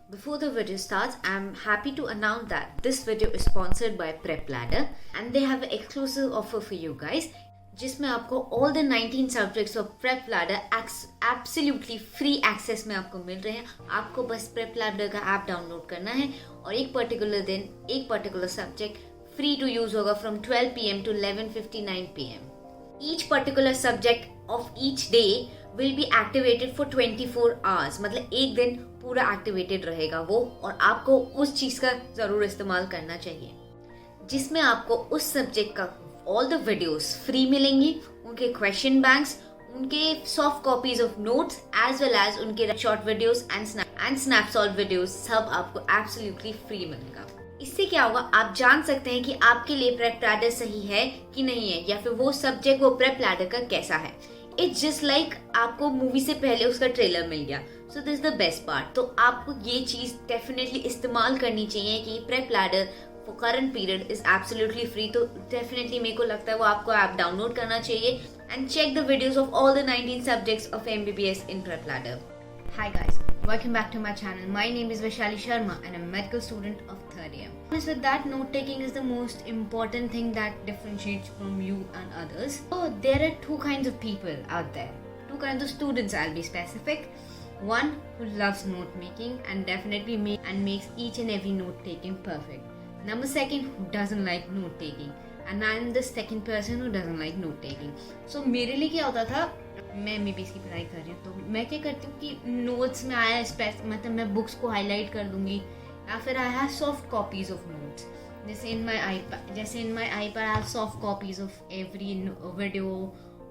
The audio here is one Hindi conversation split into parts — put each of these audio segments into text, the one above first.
Before the video starts, I'm happy to announce that this video is sponsored by Prep Ladder and they have an exclusive offer for you guys जिसमें आपको all the 19 subjects of Prep Ladder absolutely free access में आपको मिल रहे हैं। आपको बस Prep Ladder का ऐप डाउनलोड करना है और एक पर्टिकुलर दिन एक particular subject free to use होगा from 12 PM to 11:59 PM. Each particular subject of each day will be activated for 24 hours. मतलब एक दिन पूरा एक्टिवेटेड रहेगा वो और आपको उस चीज का जरूर इस्तेमाल करना चाहिए जिसमें आपको उस सब्जेक्ट का ऑल द वीडियोस फ्री मिलेंगी, उनके क्वेश्चन बैंक्स, उनके soft copies of notes as well as उनके short videos and snapshot videos सब आपको एब्सोल्युटली फ्री मिलेगा। इससे क्या होगा, आप जान सकते हैं कि आपके लिए प्रेप लैडर सही है कि नहीं है या फिर वो सब्जेक्ट वो प्रेप लैडर का कैसा है। इट्स जस्ट लाइक आपको मूवी से पहले उसका ट्रेलर मिल गया, so this the best part. तो आपको ये चीज डेफिनेटली इस्तेमाल करनी चाहिए कि prep ladder for current period is absolutely free. तो डेफिनेटली मेरे को लगता है वो आपको ऐप डाउनलोड करना चाहिए and check the videos of all the 19 subjects of MBBS in Prep Ladder. Hi guys, welcome back to my channel. My name is Vaishali Sharma and I'm a medical student of 3rd year. With that, note taking is the most important thing that differentiates from you and others. So there are two kinds of people out there. Two kinds of students, I'll be specific. One who loves note making and definitely makes each and every note taking perfect. Number second who doesn't like note taking. And I'm the second person who doesn't like note taking. So मेरे लिए क्या होता था, मैं MBBS की पढ़ाई कर रही हूँ तो मैं क्या करती हूँ कि नोट्स में आया मतलब मैं बुक्स को हाईलाइट कर दूंगी या फिर I have soft copies of notes. जैसे in my iPad I have soft copies of every video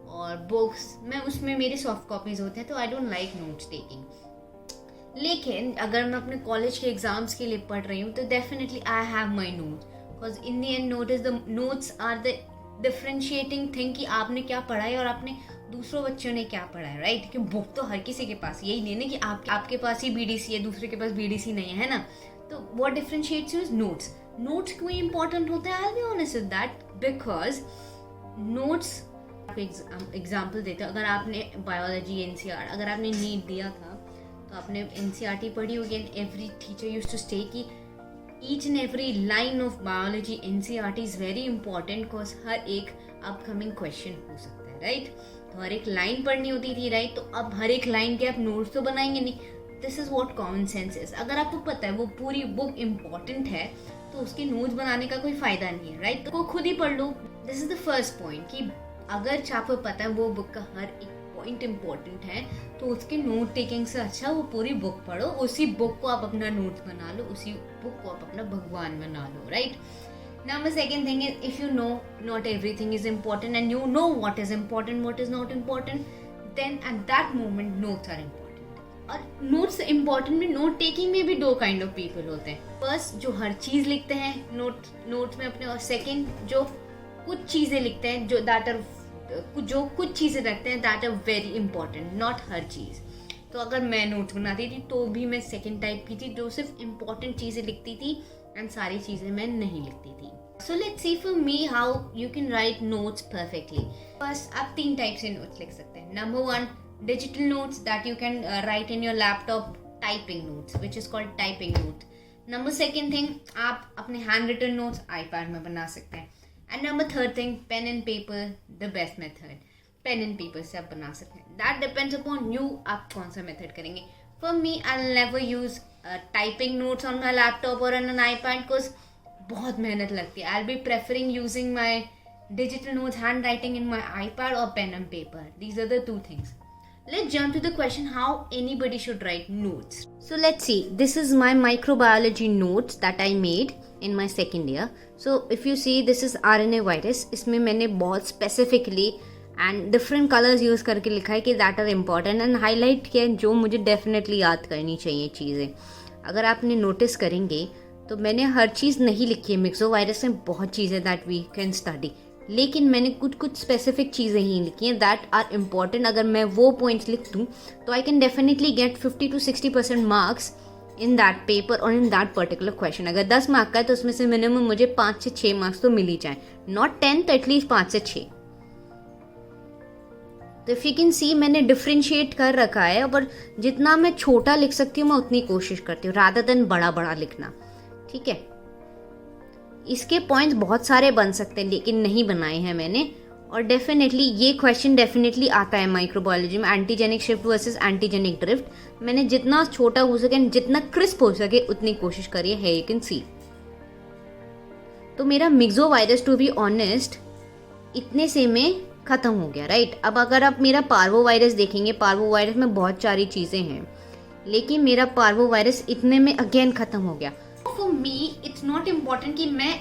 और बुक्स, मैं उसमें मेरे सॉफ्ट कॉपीज होते हैं तो I don't like notes taking. लेकिन अगर मैं अपने कॉलेज के एग्जाम्स के लिए पढ़ रही हूँ तो definitely I have my notes because in the end notes are the differentiating thing कि आपने क्या पढ़ा है और आपने दूसरों बच्चों ने क्या पढ़ा है, राइट। कि बुक तो हर किसी के पास, यही नहीं ना कि आपके पास ही BDC है दूसरे के पास BDC नहीं है ना। तो what differentiates you is notes. Notes क्यों इंपॉर्टेंट होता है, I will be honest with that because notes example देते हैं। अगर आपने बायोलॉजी NCERT अगर आपने नीट दिया था तो आपने NCERT पढ़ी होगी and every teacher used to stay कि each and every line of biology NCERT is very important because हर एक अपकमिंग क्वेश्चन हो सकता है, राइट। तो हर एक लाइन पढ़नी होती थी, राइट। तो अब हर एक लाइन के आप नोट्स तो बनाएंगे नहीं। This is what common sense is. अगर आपको पता है वो पूरी बुक इम्पोर्टेंट है तो उसके नोट्स बनाने का कोई फायदा नहीं है, राइट। तो खुद ही पढ़ लो। This is the first point कि अगर आपको पता है वो बुक का हर एक पॉइंट इम्पोर्टेंट है तो उसके नोट टेकिंग से अच्छा वो पूरी बुक पढ़ो, उसी बुक को आप अपना नोट्स बना लो, उसी बुक को आप अपना भगवान बना लो, right. Now the second thing is, if you know not everything is important and you know what is important, what is not important, then at that moment notes are important. और notes important में note taking में भी दो kind of people होते हैं। First जो हर चीज लिखते हैं notes में अपने, और second जो कुछ चीजें लिखते हैं जो कुछ चीजें रखते हैं that are very important, not हर चीज। तो अगर मैं नोट्स बनाती थी तो भी मैं सेकेंड टाइप की थी जो सिर्फ इम्पोर्टेंट चीजें लिखती थी एंड सारी चीजें मैं नहीं लिखती थी। So let's see for me how you can write notes perfectly. First आप 3 टाइप से नोट्स लिख सकते हैं। Number 1 digital notes that you can write in your laptop, typing notes which is called typing note. Number second thing आप अपने हैंड रिटन नोट्स iPad में बना सकते हैं। And number third thing pen and paper, the best method. Pen and paper से आप बना सकते हैं। दैट डिपेंड्स अपॉन यू, आप कौन सा मेथड करेंगे। For me I will never use typing notes on my laptop और ऑन एन iPad बिकॉज बहुत मेहनत लगती है। I will be preferring using my digital notes, handwriting in my iPad और pen and paper. These are the 2 things. Let's jump to the question how anybody should write notes. So let's see. This is my microbiology notes that I made in my 2nd year. So if you see, this is RNA virus. इसमें मैंने बहुत specifically and different colors use करके लिखा है कि that are important and highlight किया जो मुझे definitely याद करनी चाहिए चीज़ें। अगर आपने notice करेंगे तो मैंने हर चीज़ नहीं लिखी है। मिक्सो वायरस में बहुत चीज़ें that we can study, लेकिन मैंने कुछ स्पेसिफिक चीज़ें ही लिखी हैं दैट आर इम्पॉर्टेंट। अगर मैं वो पॉइंट्स लिख दूँ तो I can definitely get 50 to 60% marks in that paper और इन दैट पर्टिकुलर क्वेश्चन। अगर 10 मार्क का है तो उसमें से मिनिमम मुझे 5 से 6 मार्क्स तो मिल ही जाए, नॉट 10 तो एटलीस्ट 5 से 6। तो इफ़ यू कैन सी मैंने डिफ्रेंशिएट कर रखा है, और जितना मैं छोटा लिख सकती हूँ मैं उतनी कोशिश करती हूँ रादर देन बड़ा बड़ा लिखना, ठीक है। इसके पॉइंट्स बहुत सारे बन सकते हैं लेकिन नहीं बनाए हैं मैंने। और डेफिनेटली ये क्वेश्चन डेफिनेटली आता है माइक्रोबायोलॉजी में, antigenic shift versus antigenic drift. मैंने जितना छोटा हो सके, जितना क्रिस्प हो सके उतनी कोशिश करी है, यू कैन सी। तो मेरा myxovirus to be honest इतने से में खत्म हो गया, राइट। अब अगर आप मेरा पार्वो वायरस देखेंगे, पार्वो वायरस में बहुत सारी चीजें हैं, लेकिन मेरा पार्वो वायरस इतने में अगेन खत्म हो गया। For me it's not important कि मैं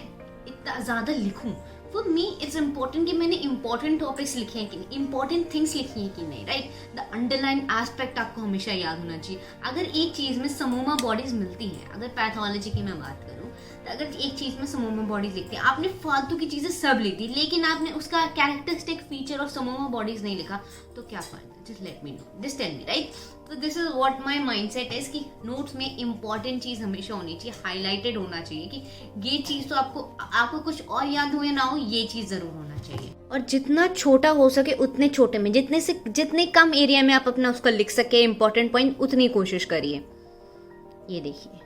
इतना ज्यादा लिखूं, फॉर मी इट्स इम्पोर्टेंट कि मैंने इंपॉर्टेंट टॉपिक्स लिखे हैं कि नहीं, इंपॉर्टेंट थिंग्स लिखी हैं कि नहीं, राइट। द अंडरलाइन एस्पेक्ट आपको हमेशा याद होना चाहिए। अगर एक चीज में समोमा बॉडीज मिलती हैं, अगर पैथोलॉजी की मैं बात करूं, तो अगर एक चीज में समोमा बॉडीज लिखती हैं, आपने फालतू की चीजें सब लिख दी लेकिन आपने उसका कैरेक्टरिस्टिक फीचर ऑफ समोमा बॉडीज नहीं लिखा, तो क्या फायदा? Just let me know, just tell me, right. तो this is what my mindset is कि नोट्स में इंपॉर्टेंट चीज हमेशा होनी चाहिए, हाईलाइटेड होना चाहिए कि ये चीज तो आपको कुछ और याद हो या ना हो, ये चीज जरूर होना चाहिए। और जितना छोटा हो सके उतने छोटे में, जितने कम एरिया में आप अपना उसका लिख सके इंपॉर्टेंट पॉइंट, उतनी कोशिश करिए। ये देखिए,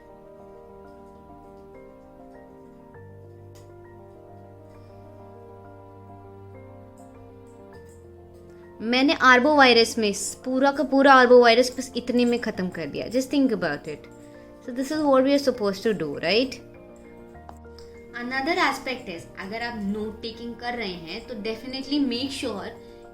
मैंने आर्बो वायरस में पूरा का पूरा आर्बो वायरस बस इतने में खत्म कर दिया। Just think about it. So this is what we are supposed to do, right. Another aspect is, अगर आप नोट टेकिंग कर रहे हैं तो डेफिनेटली मेक श्योर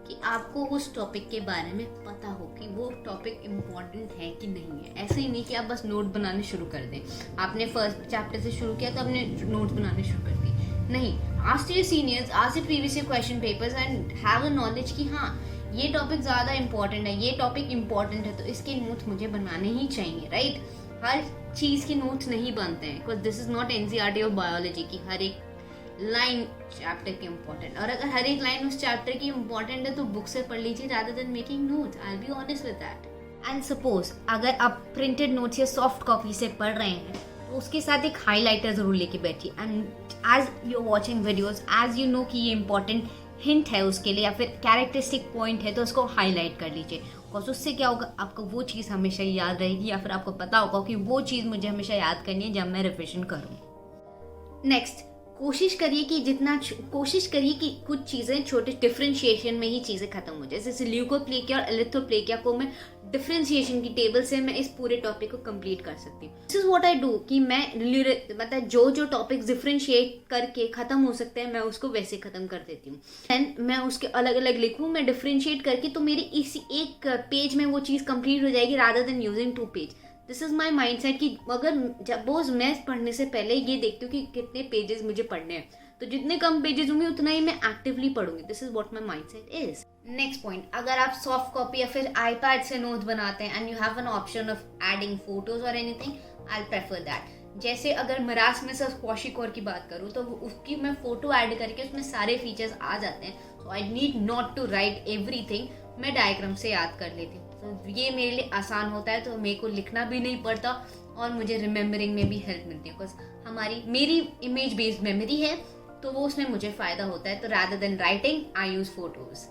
कि आपको उस टॉपिक के बारे में पता हो कि वो टॉपिक इम्पोर्टेंट है कि नहीं है। ऐसे ही नहीं कि आप बस नोट बनाने शुरू कर दें। आपने फर्स्ट चैप्टर से शुरू किया तो आपने नोट्स बनाने शुरू कर दी, नहीं। Ask your seniors, ask your previous year question papers and have a knowledge कि हाँ ये टॉपिक ज़्यादा इंपॉर्टेंट है, ये टॉपिक इंपॉर्टेंट है, तो इसके नोट्स मुझे बनाने ही चाहिए, राइट। हर चीज़ के नोट्स नहीं बनते हैं, because this is not NCERT of biology की हर एक लाइन चैप्टर की इंपॉर्टेंट। और अगर हर एक लाइन उस चैप्टर की इंपॉर्टेंट है तो बुक से पढ़ लीजिए rather than making notes. I will be honest with that. And suppose अगर आप प्रिंटेड नोट्स या सॉफ्ट कॉपी से पढ़ रहे हैं तो उसके साथ एक हाईलाइटर जरूर लेके बैठिए। And as you are watching videos, as you know कि ये इंपॉर्टेंट हिंट है उसके लिए या फिर कैरेक्टरिस्टिक पॉइंट है, तो उसको हाईलाइट कर लीजिए। और उससे क्या होगा, आपको वो चीज़ हमेशा याद रहेगी, या फिर आपको पता होगा कि वो चीज़ मुझे हमेशा याद करनी है जब मैं रिविजन करूँ। नेक्स्ट, कोशिश करिए कि कुछ चीज़ें छोटे डिफरेंशिएशन में ही चीज़ें खत्म हो जाए। जैसे ल्यूकोप्लेकिया और एलिथोप्लेकिया को मैं डिफरेंशिएशन की टेबल से मैं इस पूरे टॉपिक को कंप्लीट कर सकती हूँ। This is what I do कि मैं मतलब जो टॉपिक्स डिफरेंशिएट करके खत्म हो सकते हैं मैं उसको वैसे खत्म कर देती हूँ। एंड मैं उसके अलग अलग लिखूँ, मैं डिफरेंशिएट करके, तो मेरी इसी एक पेज में वो चीज़ कंप्लीट हो जाएगी rather than using 2 page. This is my mind set कि अगर जब रोज मैं पढ़ने से पहले ये देखती हूँ कि कितने पेजेस मुझे पढ़ने हैं, तो जितने कम पेजेस होंगे उतना ही मैं एक्टिवली पढ़ूंगी। This is what my mind set is. Next point, अगर आप सॉफ्ट कॉपी या फिर आईपैड से नोट बनाते हैं and you have an option of adding photos और एनीथिंग, आई प्रेफर दैट। जैसे अगर मरास में से क्वाशिकोर की बात करूँ तो उसकी मैं फोटो ऐड करके उसमें सारे फीचर्स आ जाते हैं, so I need not to write everything, मैं डायग्राम से याद कर लेती हूँ। तो ये मेरे लिए आसान होता है, तो मेरे को लिखना भी नहीं पड़ता और मुझे रिमेम्बरिंग में भी हेल्प मिलती है, बिकॉज मेरी इमेज बेस्ड मेमोरी है, तो वो उसमें मुझे फायदा होता है। तो rather than writing I use photos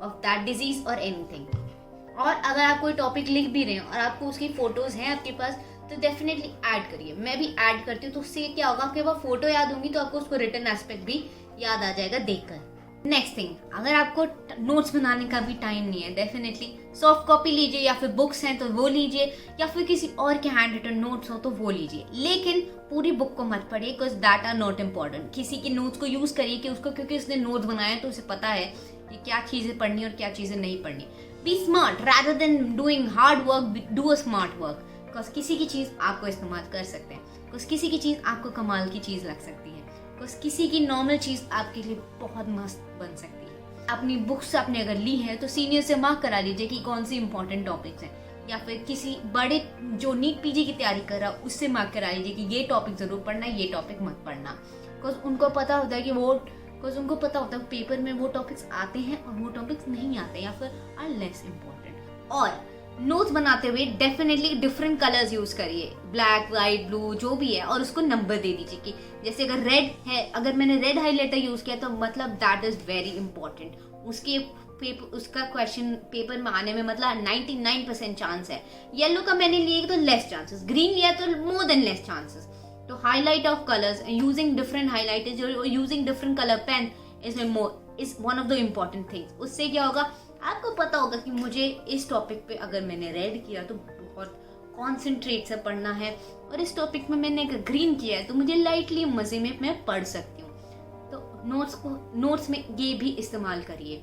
of that disease और एनीथिंग। और अगर आप कोई टॉपिक लिख भी रहे हैं और आपको उसकी फोटोज हैं आपके पास, तो डेफिनेटली ऐड करिए। मैं भी ऐड करती हूँ, तो उससे क्या होगा कि वो फोटो याद होंगी तो आपको उसको रिटन एस्पेक्ट भी याद आ जाएगा देखकर। नेक्स्ट थिंग, अगर आपको नोट्स बनाने का भी टाइम नहीं है, डेफिनेटली सॉफ्ट कॉपी लीजिए, या फिर बुक्स हैं तो वो लीजिए, या फिर किसी और के हैंड रिटन नोट्स हो तो वो लीजिए, लेकिन पूरी बुक को मत पढ़िए, because that are not important. किसी के नोट्स को यूज करिए कि उसको, क्योंकि उसने नोट्स बनाए तो उसे पता है कि क्या चीजें पढ़नी और क्या चीजें नहीं पढ़नी। Be smart rather than doing hard work, do a smart work, because किसी की चीज आपको इस्तेमाल कर सकते हैं, बिकॉज किसी की चीज आपको कमाल की चीज लग सकती है, बिकॉज किसी की नॉर्मल चीज आपके लिए बहुत मस्त बन सकती है। अपनी बुक्स आपने अगर ली है तो सीनियर से मार्क करा लीजिए कि कौन सी इंपॉर्टेंट टॉपिक्स हैं, या फिर किसी बड़े जो नीट पीजी की तैयारी कर रहा है उससे मार्क करा लीजिए कि ये टॉपिक जरूर पढ़ना है, ये टॉपिक मत पढ़ना, बिकॉज उनको पता होता है कि पेपर में वो टॉपिक्स आते हैं और वो टॉपिक्स नहीं आते या फिर आर लेस इम्पोर्टेंट। और नोट्स बनाते हुए डेफिनेटली डिफरेंट कलर्स यूज करिए, ब्लैक, व्हाइट, ब्लू जो भी है, और उसको नंबर दे दीजिए कि जैसे अगर रेड है, अगर मैंने रेड हाईलाइटर यूज किया तो मतलब दैट इज वेरी इंपॉर्टेंट, उसके पेपर उसका क्वेश्चन पेपर में आने में मतलब 99% चांस है। येलो का मैंने लिया तो लेस चांसेस, ग्रीन लिया तो मोर देन लेस चांसेस। तो highlight of colours using different highlighters और using different colour pen is one of the important things. उससे क्या होगा, आपको पता होगा कि मुझे इस टॉपिक पे अगर मैंने रेड किया तो बहुत कॉन्सेंट्रेट से पढ़ना है, और इस टॉपिक में मैंने अगर ग्रीन किया है तो मुझे लाइटली मजे में मैं पढ़ सकती हूँ। तो नोट्स में ये भी इस्तेमाल करिए।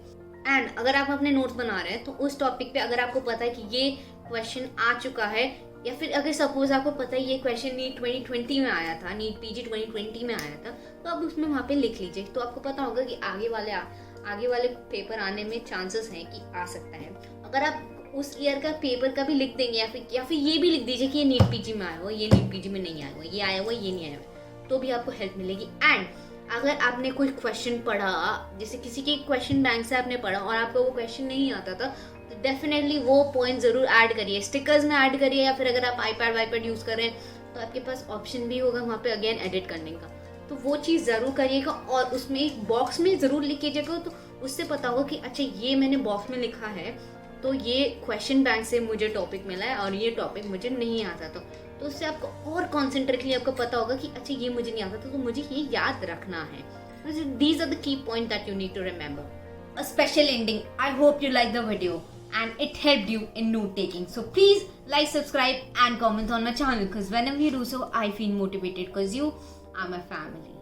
एंड अगर आप अपने नोट्स बना रहे हैं तो उस टॉपिक पे अगर आपको पता है कि ये क्वेश्चन आ चुका है, या फिर अगर सपोज आपको पता है ये क्वेश्चन नीट 2020 में आया था, नीट पीजी 2020 में आया था, तो आप उसमें वहाँ पे लिख लीजिए। तो आपको पता होगा कि आगे वाले पेपर आने में चांसेस हैं कि आ सकता है। अगर आप उस ईयर का पेपर का भी लिख देंगे, या फिर ये भी लिख दीजिए कि ये नीट पीजी में आया हुआ, ये नीट पीजी में नहीं आया हुआ, ये आया हुआ, ये नहीं आया हुआ, तो भी आपको हेल्प मिलेगी। एंड अगर आपने कोई क्वेश्चन पढ़ा, जैसे किसी के क्वेश्चन बैंक से आपने पढ़ा और आपको वो क्वेश्चन नहीं आता था, तो डेफिनेटली वो पॉइंट जरूर ऐड करिए, स्टिकर्स में ऐड करिए, या फिर अगर आप आईपैड यूज कर रहे हैं तो आपके पास ऑप्शन भी होगा वहाँ पे अगेन एडिट करने का, तो वो चीज़ ज़रूर करिएगा। और उसमें एक बॉक्स में ज़रूर लिखिएगा, तो उससे पता होगा कि अच्छा ये मैंने बॉक्स में लिखा है तो ये क्वेश्चन बैंक से मुझे टॉपिक मिला है और ये टॉपिक मुझे नहीं आता था, तो उससे आपको और कॉन्सेंट्रेटली आपको पता होगा कि अच्छा ये मुझे नहीं आता था, तो मुझे ये याद रखना है। These are the key point that you need to remember. A special ending, I hope you like the video and it helped you in note taking. So please like, subscribe and comment on my channel, because whenever you do so, I feel motivated because you are my family.